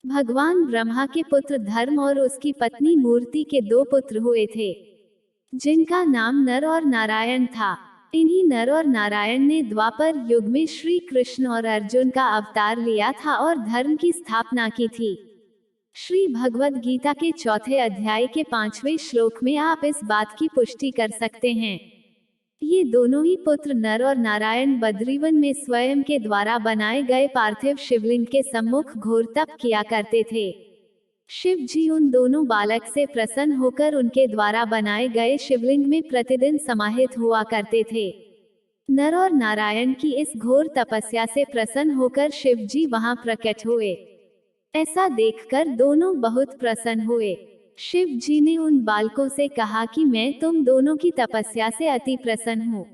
भगवान ब्रह्मा के पुत्र धर्म और उसकी पत्नी मूर्ति के 2 पुत्र हुए थे, जिनका नाम नर और नारायण था। इन्हीं नर और नारायण ने द्वापर युग में श्री कृष्ण और अर्जुन का अवतार लिया था और धर्म की स्थापना की थी। श्री भगवद गीता के 4थे अध्याय के 5वें श्लोक में आप इस बात की पुष्टि कर सकते हैं। ये दोनों ही पुत्र नर और नारायण बद्रीवन में स्वयं के द्वारा बनाए गए पार्थिव शिवलिंग के सम्मुख घोर तप किया करते थे। शिव जी उन दोनों बालक से प्रसन्न होकर उनके द्वारा बनाए गए शिवलिंग में प्रतिदिन समाहित हुआ करते थे। नर और नारायण की इस घोर तपस्या से प्रसन्न होकर शिव जी वहां प्रकट हुए। ऐसा देखकर दोनों बहुत प्रसन्न हुए। शिव जी ने उन बालकों से कहा कि मैं तुम दोनों की तपस्या से अति प्रसन्न हूँ।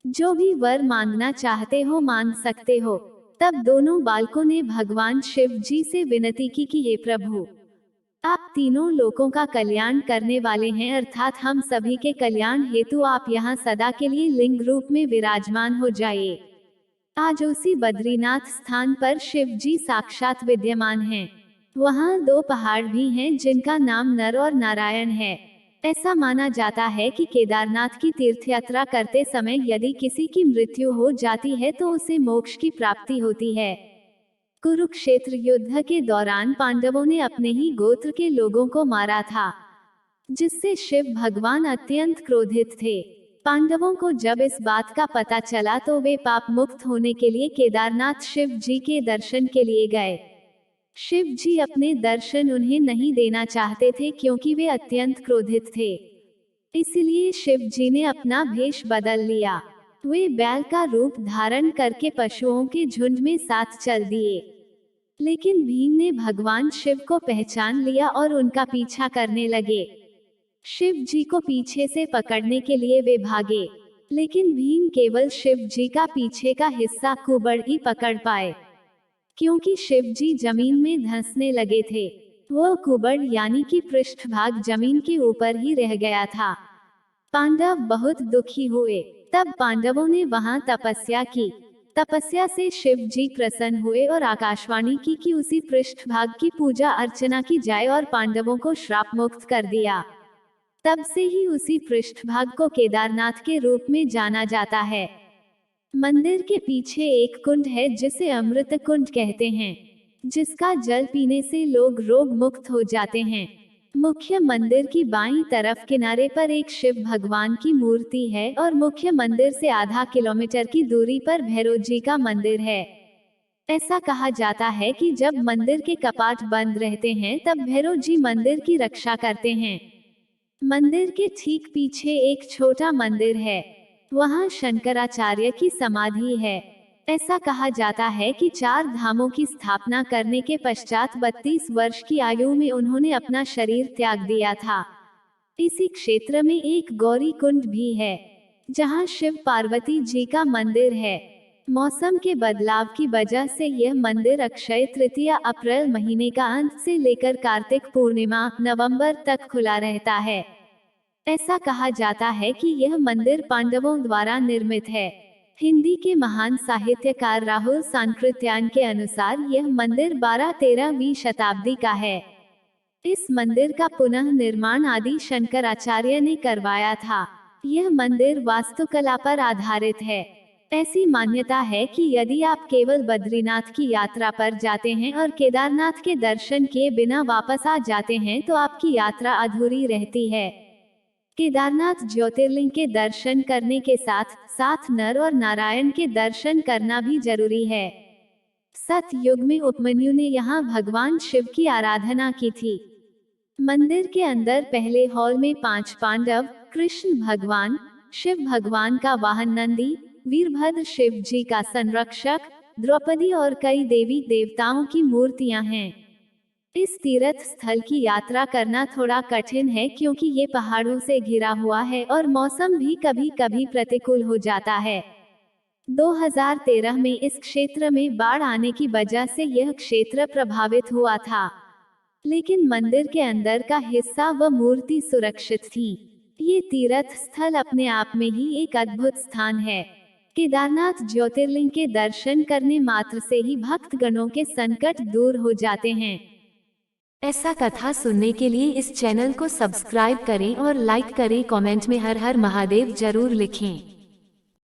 जो भी वर मांगना चाहते हो मांग सकते हो। तब दोनों बालकों ने भगवान शिव जी से विनती की कि हे प्रभु, आप तीनों लोकों का कल्याण करने वाले हैं, अर्थात हम सभी के कल्याण हेतु आप यहाँ सदा के लिए लिंग रूप में विराजमान हो जाइए। आज उसी बद्रीनाथ स्थान पर शिव जी साक्षात विद्यमान हैं। वहाँ 2 पहाड़ भी हैं जिनका नाम नर और नारायण है। ऐसा माना जाता है कि केदारनाथ की तीर्थयात्रा करते समय यदि किसी की मृत्यु हो जाती है तो उसे मोक्ष की प्राप्ति होती है। कुरुक्षेत्र युद्ध के दौरान पांडवों ने अपने ही गोत्र के लोगों को मारा था, जिससे शिव भगवान अत्यंत क्रोधित थे। पांडवों को जब इस बात का पता चला तो वे पाप मुक्त होने के लिए केदारनाथ शिव जी के दर्शन के लिए गए। शिव जी अपने दर्शन उन्हें नहीं देना चाहते थे क्योंकि वे अत्यंत क्रोधित थे। इसलिए शिव जी ने अपना भेष बदल लिया। वे बैल का रूप धारण करके पशुओं के झुंड में साथ चल दिए। लेकिन भीम ने भगवान शिव को पहचान लिया और उनका पीछा करने लगे। शिव जी को पीछे से पकड़ने के लिए वे भागे, लेकिन भीम केवल शिव जी का पीछे का हिस्सा कुबड़ ही पकड़ पाए, क्योंकि शिव जी जमीन में धंसने लगे थे। वह कुबड़ यानी कि पृष्ठभाग जमीन के ऊपर ही रह गया था। पांडव बहुत दुखी हुए। तब पांडवों ने वहां तपस्या की। तपस्या से शिव जी प्रसन्न हुए और आकाशवाणी की कि उसी पृष्ठभाग की पूजा अर्चना की जाए और पांडवों को श्राप मुक्त कर दिया। तब से ही उसी पृष्ठभाग को केदारनाथ के रूप में जाना जाता है। मंदिर के पीछे एक कुंड है जिसे अमृत कुंड कहते हैं, जिसका जल पीने से लोग रोग मुक्त हो जाते हैं। मुख्य मंदिर की बाईं तरफ किनारे पर एक शिव भगवान की मूर्ति है और मुख्य मंदिर से आधा किलोमीटर की दूरी पर भैरव जी का मंदिर है। ऐसा कहा जाता है कि जब मंदिर के कपाट बंद रहते हैं तब भैरव जी मंदिर की रक्षा करते हैं। मंदिर के ठीक पीछे एक छोटा मंदिर है। वहां शंकराचार्य की समाधि है। ऐसा कहा जाता है कि 4 धामों की स्थापना करने के पश्चात 32 वर्ष की आयु में उन्होंने अपना शरीर त्याग दिया था। इसी क्षेत्र में एक गौरी कुंड भी है, जहां शिव पार्वती जी का मंदिर है। मौसम के बदलाव की वजह से यह मंदिर अक्षय तृतीया अप्रैल महीने का अंत से लेकर कार्तिक पूर्णिमा नवंबर तक खुला रहता है। ऐसा कहा जाता है कि यह मंदिर पांडवों द्वारा निर्मित है। हिंदी के महान साहित्यकार राहुल सांकृत्यायन के अनुसार यह मंदिर 12-13वीं शताब्दी का है। इस मंदिर का पुनः निर्माण आदि शंकराचार्य ने करवाया था। यह मंदिर वास्तुकला पर आधारित है। ऐसी मान्यता है कि यदि आप केवल बद्रीनाथ की यात्रा पर जाते हैं और केदारनाथ के दर्शन किए बिना वापस आ जाते हैं तो आपकी यात्रा अधूरी रहती है। केदारनाथ ज्योतिर्लिंग के दर्शन करने के साथ साथ नर और नारायण के दर्शन करना भी जरूरी है। सतयुग में उपमन्यु ने यहाँ भगवान शिव की आराधना की थी। मंदिर के अंदर पहले हॉल में 5 पांडव, कृष्ण भगवान, शिव भगवान का वाहन नंदी, वीरभद्र शिव जी का संरक्षक, द्रौपदी और कई देवी देवताओं की मूर्तियां हैं। इस तीर्थ स्थल की यात्रा करना थोड़ा कठिन है क्योंकि ये पहाड़ों से घिरा हुआ है और मौसम भी कभी कभी प्रतिकूल हो जाता है। 2013 में इस क्षेत्र में बाढ़ आने की वजह से यह क्षेत्र प्रभावित हुआ था, लेकिन मंदिर के अंदर का हिस्सा व मूर्ति सुरक्षित थी। ये तीर्थ स्थल अपने आप में ही एक अद्भुत स्थान है। केदारनाथ ज्योतिर्लिंग के दर्शन करने मात्र से ही भक्तगणों के संकट दूर हो जाते हैं। ऐसा कथा सुनने के लिए इस चैनल को सब्सक्राइब करें और लाइक करें, कमेंट में हर हर महादेव जरूर लिखें।